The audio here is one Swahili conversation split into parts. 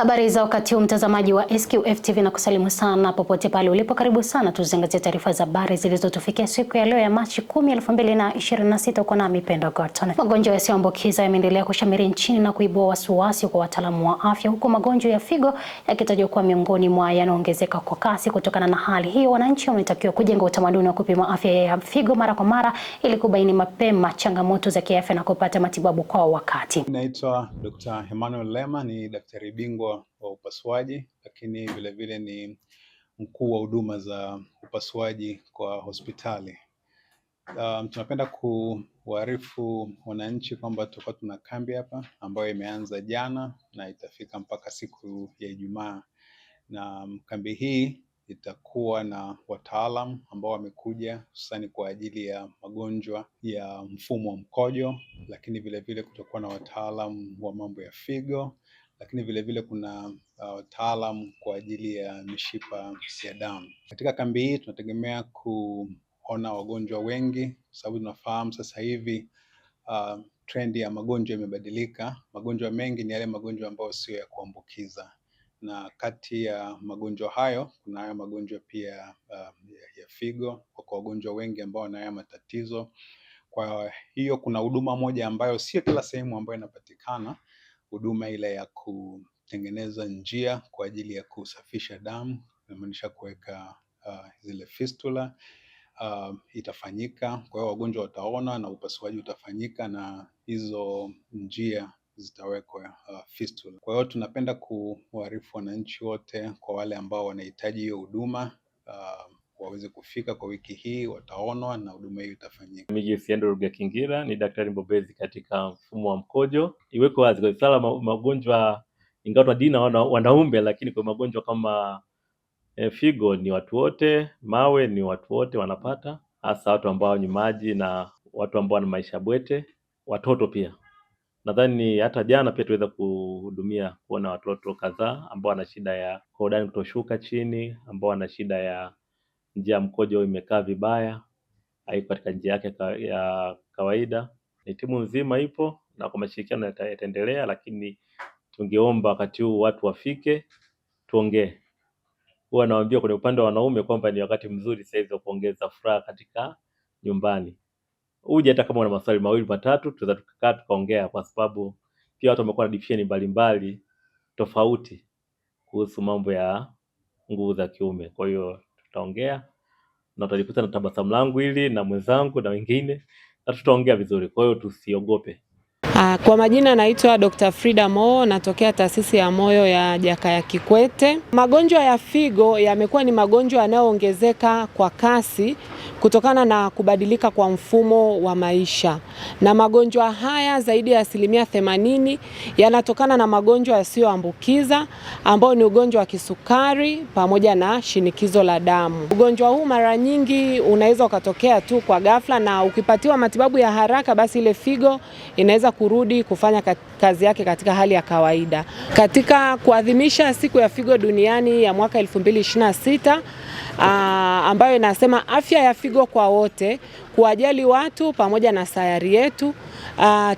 Habari za wakati huu mtazamaji wa SQF TV na kusalimu sana popote pale ulipo, karibu sana tuzingatie taarifa za habari zilizotufikia siku ya leo ya Machi 10, 2026 kwa nami Pendo Gorton. Magonjwa yasiyoambukiza yameendelea kushamiri nchini na kuibua wasiwasi kwa wataalamu wa afya, huku magonjwa ya figo yakitajwa kuwa miongoni mwa yanaongezeka kwa kasi. Kutokana na hali hiyo, wananchi wametakiwa kujenga utamaduni wa kupima afya ya figo mara kwa mara ili kubaini mapema changamoto za kiafya na kupata matibabu kwa wakati. Naitwa Dr. Emmanuel Lema, ni daktari bingwa wa upasuaji, lakini vile vile ni mkuu wa huduma za upasuaji kwa hospitali. Tunapenda kuwaarifu wananchi kwamba tutakuwa tuna kambi hapa ambayo imeanza jana na itafika mpaka siku ya Ijumaa, na kambi hii itakuwa na wataalam ambao wamekuja hususani kwa ajili ya magonjwa ya mfumo wa mkojo, lakini vile vile kutakuwa na wataalam wa mambo ya figo, lakini vile vile kuna wataalam kwa ajili ya mishipa ya damu. Katika kambi hii tunategemea kuona wagonjwa wengi kwa sababu tunafahamu sasa hivi trendi ya magonjwa imebadilika. Magonjwa mengi ni yale magonjwa ambayo sio ya kuambukiza, na kati ya magonjwa hayo kuna haya magonjwa pia ya figo kwa wagonjwa wengi ambao wana haya matatizo. Kwa hiyo kuna huduma moja ambayo sio kila sehemu ambayo inapatikana, huduma ile ya kutengeneza njia kwa ajili ya kusafisha damu, inamaanisha kuweka zile fistula, itafanyika. Kwa hiyo wagonjwa wataona na upasuaji utafanyika na hizo njia zitawekwa fistula. Kwa hiyo tunapenda kuwaarifu wananchi wote, kwa wale ambao wanahitaji hiyo huduma waweze kufika kwa wiki hii, wataonwa na huduma hiyo itafanyika. Mimi Siendo Rugakingira ni daktari mbobezi katika mfumo wa mkojo. Iweko wazi kwa sala magonjwa ingawa tunadina wanaume, lakini kwa magonjwa kama figo ni watu wote, mawe ni watu wote wanapata, hasa watu ambao ni maji na watu ambao wana maisha bwete, watoto pia. Nadhani hata jana pia tuweza kuhudumia kuona watoto kadhaa ambao wana shida ya korodani kutoshuka chini, ambao wana shida ya njia mkojo imekaa vibaya, haiko katika njia yake ya kawaida. Ni timu nzima ipo na kwa mashirikiano yataendelea, lakini tungeomba wakati huu watu wafike tuongee. Huwa nawaambia kwenye upande wa wanaume kwamba ni wakati mzuri sasa hivi kuongeza furaha katika nyumbani. Uje hata kama una maswali mawili matatu tuweza tukakaa tukaongea, kwa sababu pia watu wamekuwa na divisheni mbalimbali tofauti kuhusu mambo ya nguvu za kiume. Kwa hiyo tutaongea na utajikuta na tabasamu langu hili na mwenzangu na wengine, na tutaongea vizuri. Kwa hiyo tusiogope. Kwa majina naitwa Dr. Frida Mo, natokea taasisi ya moyo ya Jakaya Kikwete. Magonjwa ya figo yamekuwa ni magonjwa yanayoongezeka kwa kasi kutokana na kubadilika kwa mfumo wa maisha, na magonjwa haya zaidi ya 80% yanatokana na magonjwa yasiyoambukiza ambao ni ugonjwa wa kisukari pamoja na shinikizo la damu. Ugonjwa huu mara nyingi unaweza ukatokea tu kwa ghafla, na ukipatiwa matibabu ya haraka basi ile figo inaweza kurudi kufanya kazi yake katika hali ya kawaida. Katika kuadhimisha siku ya figo duniani ya mwaka 2026 ambayo inasema afya ya figo kwa wote, kuwajali watu pamoja na sayari yetu,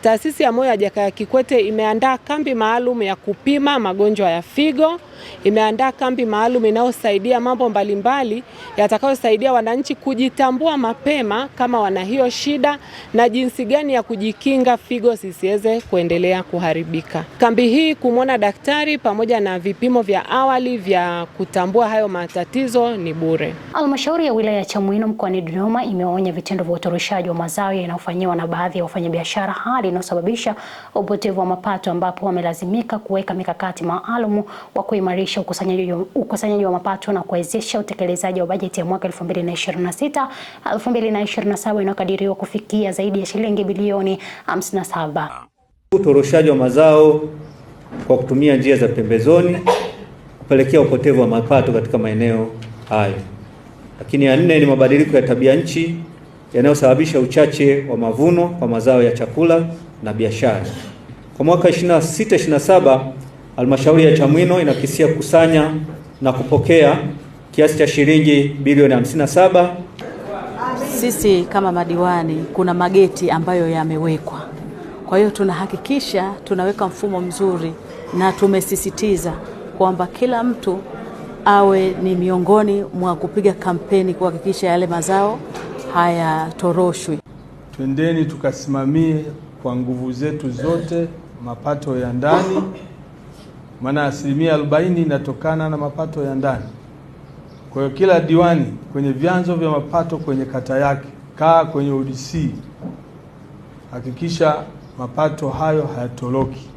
taasisi ya moyo ya Jakaya Kikwete imeandaa kambi maalum ya kupima magonjwa ya figo. Imeandaa kambi maalum inayosaidia mambo mbalimbali yatakayosaidia wananchi kujitambua mapema kama wana hiyo shida na jinsi gani ya kujikinga figo zisiweze kuendelea kuharibika. Kambi hii kumwona daktari pamoja na vipimo vya awali vya kutambua hayo matatizo ni bure. Halmashauri ya wilaya ya Chamwino mkoani Dodoma imeonya vitendo vya utoroshaji wa mazao yanayofanywa na baadhi ya wafanyabiashara, hali inayosababisha upotevu wa mapato, ambapo wamelazimika kuweka mikakati maalum wa kuimarisha ukusanyaji wa mapato na kuwezesha utekelezaji wa bajeti ya mwaka 2026-2027 inayokadiriwa kufikia zaidi ya shilingi bilioni 57. Utoroshaji wa mazao kwa kutumia njia za pembezoni kupelekea upotevu wa mapato katika maeneo hayo. Lakini ya 4 ni mabadiliko ya tabia nchi yanayosababisha uchache wa mavuno kwa mazao ya chakula na biashara. Kwa mwaka 26-27 Halmashauri ya Chamwino inakisia kukusanya na kupokea kiasi cha shilingi bilioni 57. Sisi kama madiwani kuna mageti ambayo yamewekwa. Kwa hiyo tunahakikisha tunaweka mfumo mzuri na tumesisitiza kwamba kila mtu awe ni miongoni mwa kupiga kampeni kuhakikisha yale mazao hayatoroshwi. Twendeni tukasimamie kwa nguvu zetu zote mapato ya ndani, maana 40% inatokana na mapato ya ndani. Kwa hiyo kila diwani kwenye vyanzo vya mapato kwenye kata yake, kaa kwenye ODC, hakikisha mapato hayo hayatoroki.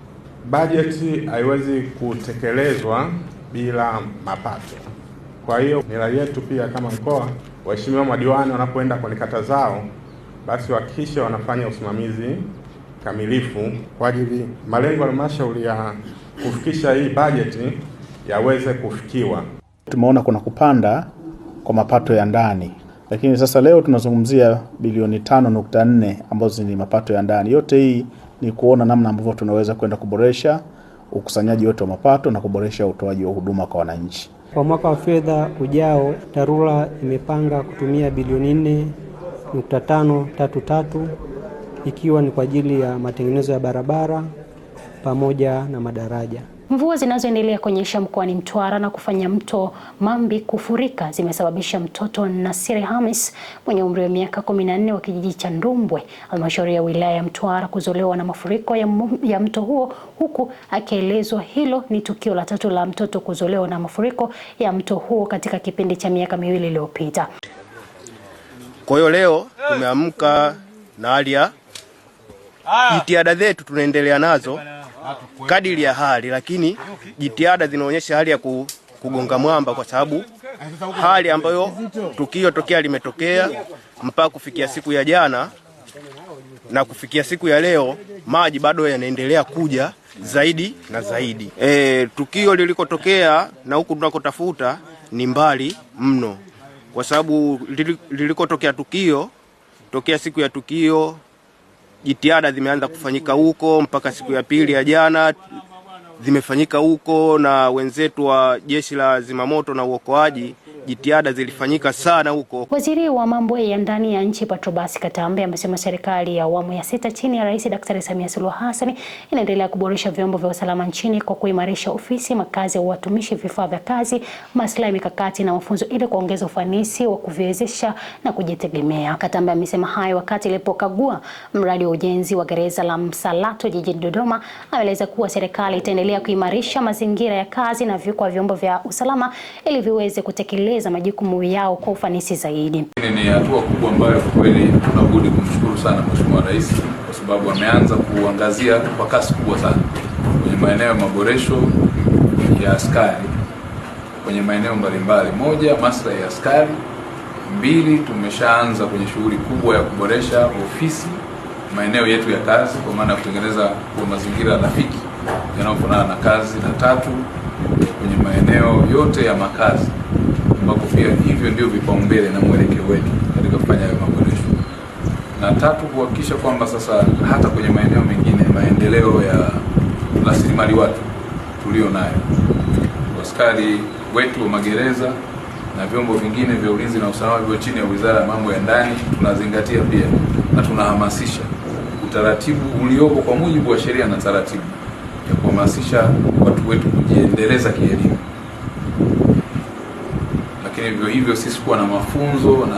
Bajeti haiwezi kutekelezwa bila mapato. Kwa hiyo ni rai yetu pia kama mkoa, waheshimiwa madiwani wanapoenda kwenye kata zao, basi wahakikishe wanafanya usimamizi kamilifu kwa ajili malengo ya halmashauri ya kufikisha hii bajeti yaweze kufikiwa. Tumeona kuna kupanda kwa mapato ya ndani, lakini sasa leo tunazungumzia bilioni 5.4 ambazo ni mapato ya ndani. Yote hii ni kuona namna ambavyo tunaweza kwenda kuboresha ukusanyaji wetu wa mapato na kuboresha utoaji wa huduma kwa wananchi. Kwa mwaka wa fedha ujao, TARURA imepanga kutumia bilioni 4.533 ikiwa ni kwa ajili ya matengenezo ya barabara pamoja na madaraja. Mvua zinazoendelea kunyesha mkoani Mtwara na kufanya mto Mambi kufurika zimesababisha mtoto Nasiri Hamis mwenye umri wa miaka 14 wa kijiji cha Ndumbwe, halmashauri ya wilaya ya Mtwara, kuzolewa na mafuriko ya mto huo, huku akielezwa hilo ni tukio la 3 la mtoto kuzolewa na mafuriko ya mto huo katika kipindi cha miaka 2 iliyopita. Kwa hiyo leo tumeamka na hali ya jitihada zetu tunaendelea nazo kadiri ya hali, lakini jitihada zinaonyesha hali ya kugonga mwamba, kwa sababu hali ambayo tukio tokea limetokea mpaka kufikia siku ya jana na kufikia siku ya leo, maji bado yanaendelea kuja zaidi na zaidi. Tukio lilikotokea na huku tunakotafuta ni mbali mno, kwa sababu lilikotokea tukio tokea siku ya tukio jitihada zimeanza kufanyika huko mpaka siku ya pili ya jana zimefanyika huko, na wenzetu wa Jeshi la Zimamoto na Uokoaji jitihada zilifanyika sana huko. Waziri wa mambo ya ndani ya nchi Patrobas Katambe amesema serikali ya awamu ya 6 chini ya Rais Daktari Samia Suluhu Hassan inaendelea kuboresha vyombo vya usalama nchini kwa kuimarisha ofisi, makazi ya watumishi, vifaa vya kazi, maslahi, mikakati na mafunzo ili kuongeza ufanisi wa kuviwezesha na kujitegemea. Katambe amesema hayo wakati alipokagua mradi wa ujenzi wa gereza la Msalato jijini Dodoma. Ameeleza kuwa serikali itaendelea kuimarisha mazingira ya kazi na kwa vyombo vya usalama ili viweze kutekeleza majukumu yao kwa ufanisi zaidi. Ni hatua kubwa ambayo kweli tunabudi kumshukuru sana Mheshimiwa Rais, kwa sababu ameanza kuangazia kwa kasi kubwa sana kwenye maeneo ya maboresho ya askari kwenye maeneo mbalimbali. Moja, maslahi ya askari. 2, tumeshaanza kwenye shughuli kubwa ya kuboresha ofisi, maeneo yetu ya kazi, kwa maana ya kutengeneza kwa mazingira rafiki yanayofanana na kazi. Na 3, kwenye maeneo yote ya makazi, ambapo pia hivyo ndio vipaumbele na mwelekeo wetu katika kufanya hayo maboresho. Na 3, kuhakikisha kwamba sasa hata kwenye maeneo mengine maendeleo ya rasilimali watu tulio nayo, askari wetu wa magereza na vyombo vingine vya ulinzi na usalama vyo chini ya Wizara ya Mambo ya Ndani, tunazingatia pia na tunahamasisha utaratibu uliopo kwa mujibu wa sheria na taratibu ya kuhamasisha watu wetu kujiendeleza kielimu. Lakini vivyo hivyo sisi kuwa na mafunzo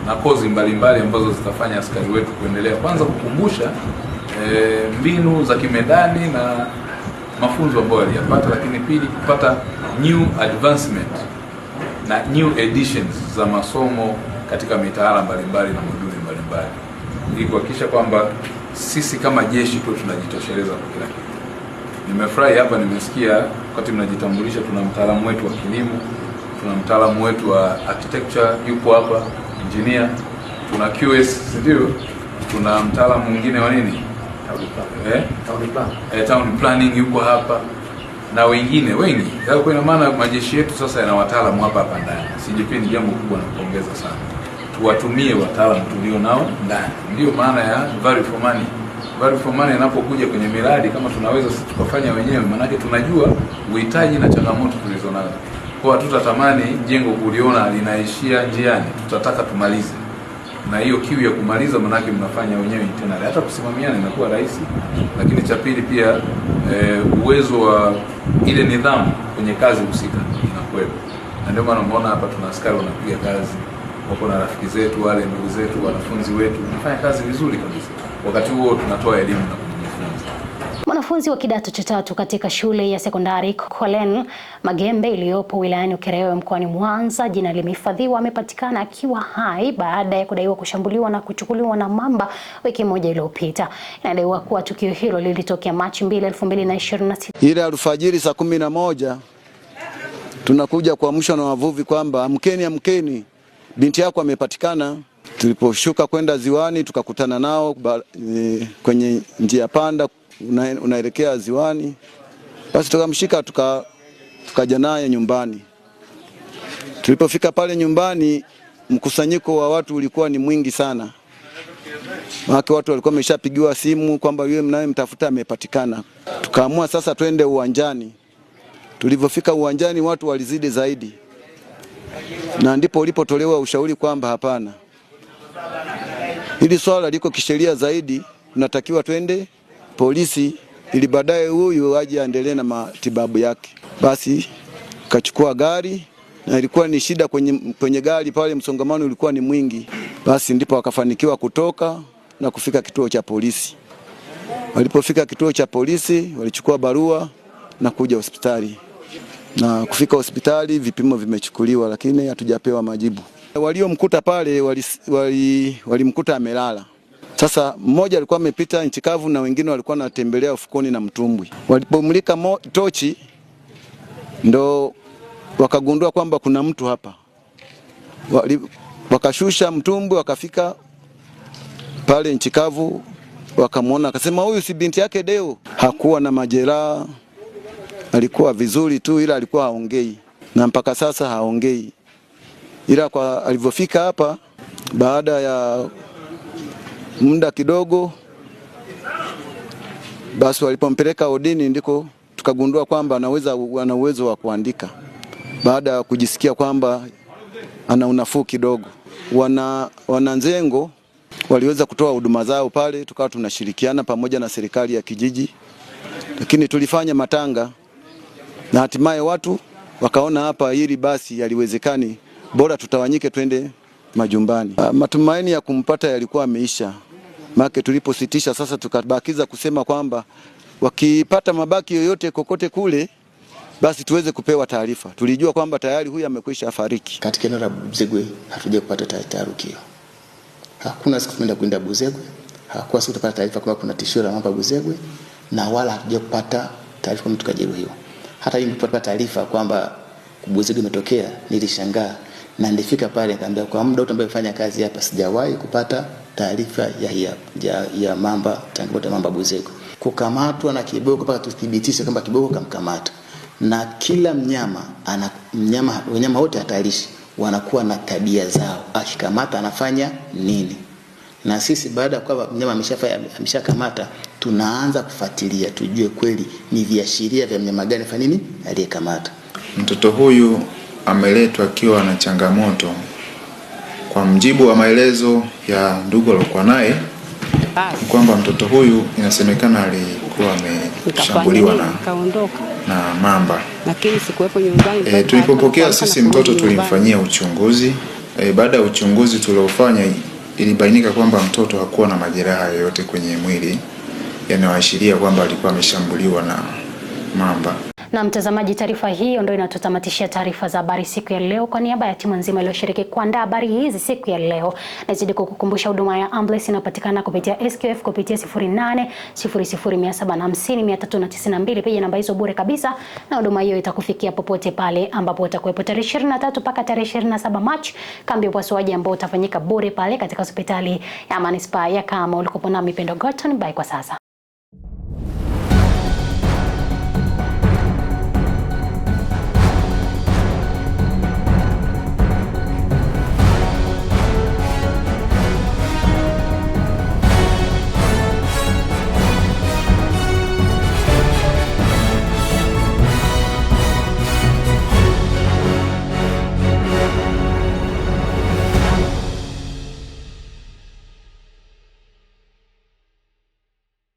na kozi mbalimbali ambazo zitafanya askari wetu kuendelea, kwanza kukumbusha mbinu za kimedani na mafunzo ambayo waliyapata, lakini pili kupata new advancement na new editions za masomo katika mitaala mbalimbali na moduli mbalimbali, ili kuhakikisha kwamba sisi kama jeshi tu tunajitosheleza kwa kila kitu. Nimefurahi hapa nimesikia wakati mnajitambulisha tuna mtaalamu wetu wa kilimo, tuna mtaalamu wetu wa architecture yupo hapa, engineer, tuna QS, ndio, tuna mtaalamu mwingine wa nini? Town planning yupo hapa na wengine wengi. Kwa ina maana majeshi yetu sasa yana wataalamu hapa ndani. CJP ni jambo kubwa na kupongeza sana. Tuwatumie wataalamu tulio nao ndani. Ndio maana ya value for money. Value for money inapokuja kwenye miradi, kama tunaweza sisi tukafanya wenyewe, maana tunajua uhitaji na changamoto tulizonazo. Kwa hatutatamani jengo kuliona linaishia njiani, tutataka tumalize. na hiyo kiu ya kumaliza, manake mnafanya wenyewe internally, hata kusimamiana inakuwa rahisi. Lakini cha pili pia uwezo wa ile nidhamu kwenye kazi husika inakuwepo, na ndio maana umeona hapa tuna askari wanapiga kazi, wako na rafiki zetu wale, ndugu zetu, wanafunzi wetu, tunafanya kazi vizuri kabisa. Wakati huo tunatoa elimu na kujifunza. Mwanafunzi wa kidato cha 3 katika shule ya sekondari Collen Magembe iliyopo wilayani Ukerewe mkoani Mwanza, jina limehifadhiwa, amepatikana akiwa hai baada ya kudaiwa kushambuliwa na kuchukuliwa na mamba wiki moja iliyopita. Inadaiwa kuwa tukio hilo lilitokea Machi 2, 2026. Ile alfajiri saa 11 tunakuja kuamshwa na wavuvi kwamba amkeni, binti yako amepatikana. Tuliposhuka kwenda ziwani tukakutana nao kwenye njia panda unaelekea ziwani. Basi tukamshika tukaja naye nyumbani. Tulipofika pale nyumbani, mkusanyiko wa watu ulikuwa ni mwingi sana. Watu walikuwa wameshapigiwa simu kwamba yule mnayemtafuta amepatikana. Tukaamua sasa twende uwanjani. Tulipofika uwanjani watu walizidi zaidi, na ndipo ulipotolewa ushauri kwamba hapana, hili swala liko kisheria zaidi, tunatakiwa twende polisi ili baadaye huyu aje aendelee na matibabu yake. Basi kachukua gari, na ilikuwa ni shida kwenye gari pale, msongamano ulikuwa ni mwingi. Basi ndipo wakafanikiwa kutoka na kufika kituo cha polisi. Walipofika kituo cha polisi walichukua barua na kuja hospitali. Na kufika hospitali vipimo vimechukuliwa, lakini hatujapewa majibu. Waliomkuta pale walimkuta amelala. Sasa mmoja alikuwa amepita nchi kavu na wengine walikuwa wanatembelea ufukoni na mtumbwi. Walipomulika tochi ndo wakagundua kwamba kuna mtu hapa. Wakashusha mtumbwi, wakafika pale nchi kavu, wakamwona, akasema huyu si binti yake Deo. Hakuwa na majeraha, alikuwa vizuri tu, ila alikuwa haongei, na mpaka sasa haongei. Ila kwa alivyofika hapa baada ya muda kidogo, basi walipompeleka odini ndiko tukagundua kwamba ana uwezo wa kuandika, baada ya kujisikia kwamba ana unafuu kidogo. Wananzengo waliweza kutoa huduma zao pale, tukawa tunashirikiana pamoja na serikali ya kijiji, lakini tulifanya matanga na hatimaye watu wakaona hapa hili basi yaliwezekani, bora tutawanyike twende majumbani. Matumaini ya kumpata yalikuwa yameisha. Maana tulipositisha sasa tukabakiza kusema kwamba wakipata mabaki yoyote kokote kule basi tuweze kupewa taarifa. Tulijua kwamba tayari huyu amekwisha fariki. Katika eneo la Buzegwe hatuja kupata taarifa. Hakuna siku tumeenda kwenda Buzegwe, hakuwa siku tupata taarifa kwamba kuna tishio la mamba Buzegwe, na wala hatuja kupata taarifa kwamba tukajeruhiwa. Hata hivi nilipopata taarifa kwamba Buzegwe imetokea nilishangaa, na nilifika pale nikamwambia kwa muda wote ambao nimefanya kazi hapa sijawahi kupata taarifa ya mamba, changamoto ya mamba Buzegwe. Kukamatwa na kiboko mpaka tuthibitishe kwamba kiboko kamkamata. Na kila wanyama wote hatarishi wanakuwa na tabia zao. Akikamata anafanya nini? Na sisi baada ya kwamba mnyama ameshakamata tunaanza kufuatilia tujue kweli ni viashiria vya mnyama gani fanya nini aliyekamata. Mtoto huyu ameletwa akiwa na changamoto. Kwa mjibu wa maelezo ya ndugu alikuwa naye kwamba mtoto huyu inasemekana alikuwa ameshambuliwa na mamba. Lakini sikuwepo nyumbani. Tulipopokea sisi mtoto tulimfanyia uchunguzi. Baada ya uchunguzi tuliofanya ilibainika kwamba mtoto hakuwa na majeraha yoyote kwenye mwili yanayoashiria kwamba alikuwa ameshambuliwa na mamba. Na mtazamaji, taarifa hiyo ndio inatutamatishia taarifa za habari siku ya leo. Kwa niaba ya timu nzima iliyoshiriki kuandaa habari hizi siku ya leo, nazidi kukukumbusha huduma ya ambulance inapatikana kupitia SQF kupitia 0800750392, pia namba hizo bure kabisa, na huduma hiyo itakufikia popote pale ambapo utakuwepo. Tarehe 23 mpaka tarehe 27 Machi, kambi ya upasuaji ambao utafanyika bure pale katika hospitali ya Manispaa ya Kahama. Ulikopo na Mipendo Gorton, bye kwa sasa.